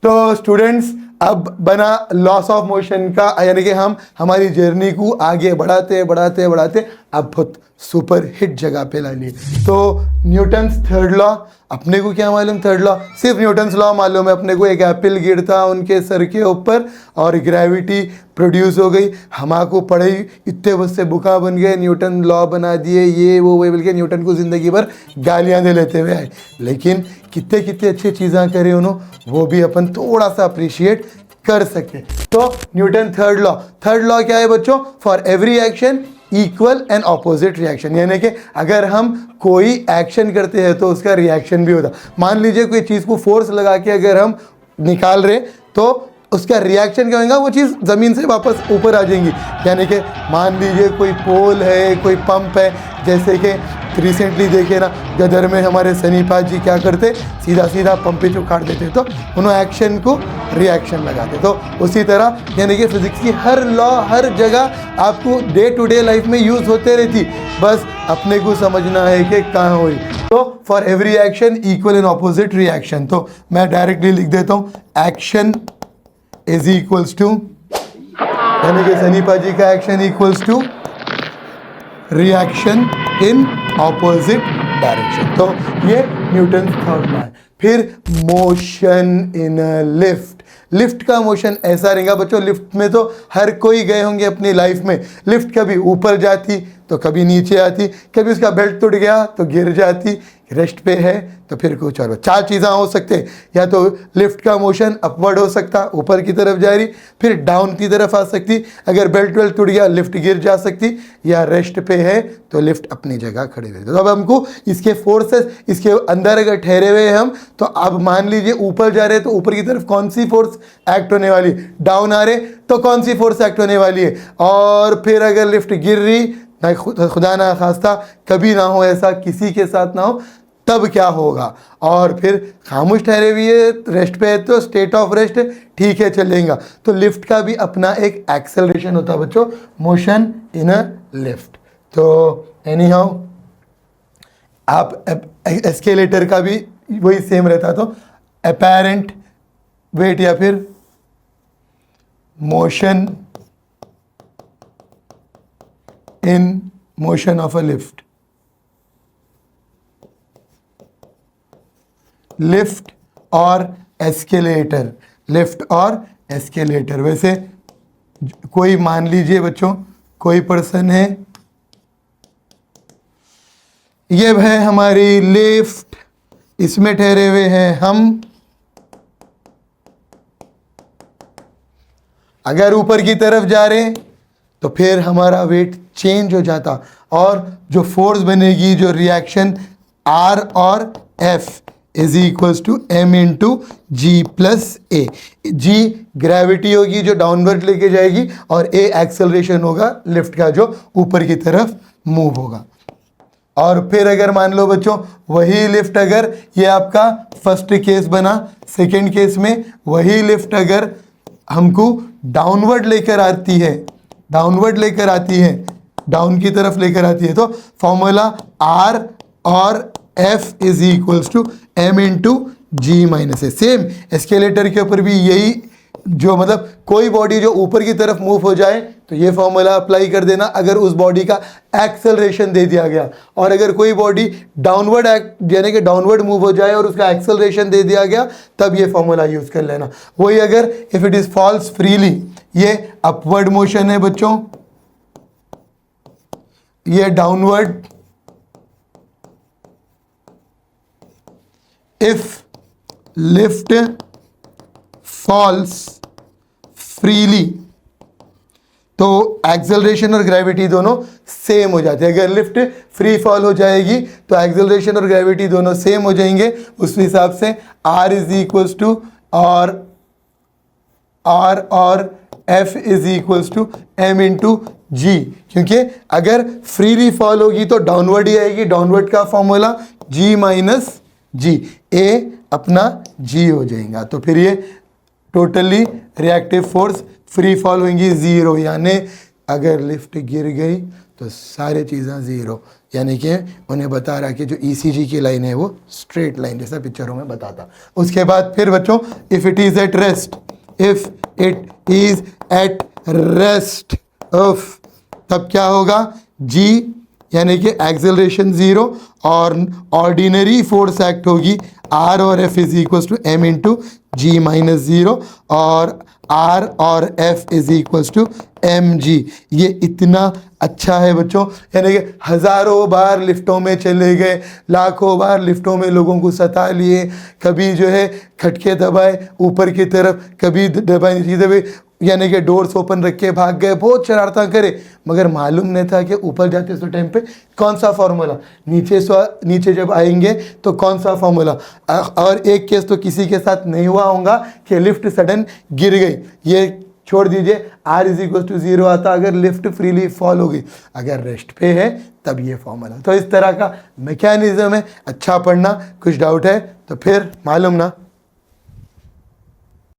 तो स्टूडेंट्स अब बना लॉस ऑफ मोशन का, यानी कि हम हमारी जर्नी को आगे बढ़ाते बढ़ाते बढ़ाते अब बहुत सुपर हिट जगह पे ला लिए। तो न्यूटन्स थर्ड लॉ अपने को क्या मालूम, थर्ड लॉ सिर्फ न्यूटन्स लॉ मालूम है अपने को। एक एप्पल गिरता उनके सर के ऊपर और ग्रेविटी प्रोड्यूस हो गई। हमारे पढ़ाई इतने बस से बुका बन गए, न्यूटन लॉ बना दिए, ये वो बोल के न्यूटन को ज़िंदगी भर गालियाँ दे लेते हुए आए। लेकिन कितने कितने अच्छी चीज़ें करे उन्होंने, वो भी अपन थोड़ा सा अप्रिशिएट कर सकते। तो न्यूटन थर्ड लॉ क्या है बच्चों, for every action equal and opposite reaction, यानी कि अगर हम कोई एक्शन करते हैं तो उसका रिएक्शन भी होता। मान लीजिए कोई चीज़ को फोर्स लगा के अगर हम निकाल रहे तो उसका रिएक्शन क्या होगा, वो चीज़ ज़मीन से वापस ऊपर आ जाएंगी। यानी कि मान लीजिए कोई पोल है, कोई पंप है, जैसे कि रिसेंटली देखे ना गदर में हमारे सनी पाजी जी क्या करते, सीधा सीधा पंप पे उखाड़ देते, तो उन्होंने एक्शन को रिएक्शन लगाते। तो उसी तरह यानी कि फिजिक्स की हर लॉ हर जगह आपको डे टू डे लाइफ में यूज़ होते रहती, बस अपने को समझना है कि कहाँ हुई। तो for every action equal and opposite reaction, तो मैं डायरेक्टली लिख देता हूँ एक्शन इज इक्वल्स टू, यानी कि सनी पाजी का action equals to reaction in opposite direction. तो ये न्यूटन थर्ड लॉ है। फिर मोशन इन लिफ्ट का मोशन ऐसा रहेगा बच्चों, लिफ्ट में तो हर कोई गए होंगे अपनी लाइफ में। लिफ्ट कभी ऊपर जाती तो कभी नीचे आती, कभी उसका बेल्ट टूट गया तो गिर जाती, रेस्ट पे है तो फिर कुछ और। चार चीज़ें हो सकते हैं, या तो लिफ्ट का मोशन अपवर्ड हो सकता, ऊपर की तरफ जा रही, फिर डाउन की तरफ आ सकती, अगर बेल्ट वेल्ट टूट गया लिफ्ट गिर जा सकती, या रेस्ट पे है तो लिफ्ट अपनी जगह खड़े रहते। तो अब हमको इसके फोर्सेस, इसके अंदर अगर ठहरे हुए हैं हम, तो अब मान लीजिए ऊपर जा रहे हैं तो ऊपर की तरफ कौन सी फोर्स एक्ट होने वाली, डाउन आ रहे तो कौन सी फोर्स एक्ट होने वाली है, और फिर अगर लिफ्ट गिर रही ना, खुदा ना खास्ता कभी ना हो ऐसा, किसी के साथ ना हो, तब क्या होगा। और फिर खामोश ठहरे हुए है, रेस्ट पे है तो स्टेट ऑफ रेस्ट, ठीक है चलेगा। तो लिफ्ट का भी अपना एक एक्सेलरेशन होता है बच्चों, मोशन इन अ लिफ्ट। तो एनी हाउ आप एस्केलेटर का भी वही सेम रहता, तो अपेरेंट वेट या फिर motion in motion of a lift, lift और एस्केलेटर, लिफ्ट और एस्केलेटर। वैसे कोई मान लीजिए बच्चों कोई पर्सन है, ये है हमारी लिफ्ट, इसमें ठहरे हुए हैं हम, अगर ऊपर की तरफ जा रहे हैं तो फिर हमारा वेट चेंज हो जाता, और जो फोर्स बनेगी, जो रिएक्शन R और F is equals to M into G plus A. G gravity होगी जो डाउनवर्ड लेके जाएगी, और A एक्सेलरेशन होगा लिफ्ट का जो ऊपर की तरफ मूव होगा। और फिर अगर मान लो बच्चों वही लिफ्ट, अगर ये आपका फर्स्ट केस बना, सेकेंड केस में वही लिफ्ट अगर हमको डाउनवर्ड लेकर आती है, डाउनवर्ड लेकर आती है, डाउन की तरफ लेकर आती है, तो फॉर्मूला R और F is equals to M into G minus A. Same escalator के ऊपर भी यही, जो मतलब कोई बॉडी जो ऊपर की तरफ मूव हो जाए तो ये फॉर्मूला अप्लाई कर देना अगर उस बॉडी का एक्सेलरेशन दे दिया गया, और अगर कोई बॉडी डाउनवर्ड यानी कि डाउनवर्ड मूव हो जाए और उसका एक्सेलरेशन दे दिया गया, तब ये फॉर्मूला यूज़ कर लेना। वही अगर if it is falls freely, ये अपवर्ड मोशन है बच्चों, ये downward, if lift falls freely तो एक्सेलरेशन और ग्रेविटी दोनों सेम हो जाते हैं। अगर लिफ्ट फ्री फॉल हो जाएगी तो एक्सेलरेशन और ग्रेविटी दोनों सेम हो जाएंगे। उस हिसाब से R इज इक्वल्स टू और F is equals to M into g, क्योंकि अगर फ्रीली फॉल होगी तो डाउनवर्ड ही आएगी, डाउनवर्ड का formula G minus G, A अपना G हो जाएगा। तो फिर ये totally reactive force free fall होंगी 0, यानी अगर लिफ्ट गिर गई तो सारे चीज़ें ज़ीरो, यानी कि उन्हें बता रहा कि जो ECG की लाइन है वो स्ट्रेट लाइन जैसा पिक्चरों में बताता। उसके बाद फिर बच्चों if it is at rest, if it is at rest off, तब क्या होगा, G यानी कि एक्सेलरेशन ज़ीरो और ऑर्डिनरी फोर्स एक्ट होगी R और F is equals to M into G minus zero, और R और F is equals to mg। ये इतना अच्छा है बच्चों, यानी कि हज़ारों बार लिफ्टों में चले गए, लाखों बार लिफ्टों में लोगों को सता लिए, कभी जो है खटके दबाए ऊपर की तरफ, कभी दबाए नीचे दबाए, यानी कि डोर्स ओपन रख के भाग गए, बहुत शरारता करे, मगर मालूम नहीं था कि ऊपर जाते उस टाइम पे कौन सा फार्मूला, नीचे जब आएंगे तो कौन सा फार्मूला। और एक केस तो किसी के साथ नहीं हुआ होगा कि लिफ्ट सडन गिर गई, ये छोड़ दीजिए, R is equal to zero आता अगर लिफ्ट फ्रीली फॉल हो गई, अगर रेस्ट पे है तब ये फॉर्मूला। तो इस तरह का मैकेनिज्म है, अच्छा पढ़ना, कुछ डाउट है तो फिर मालूम ना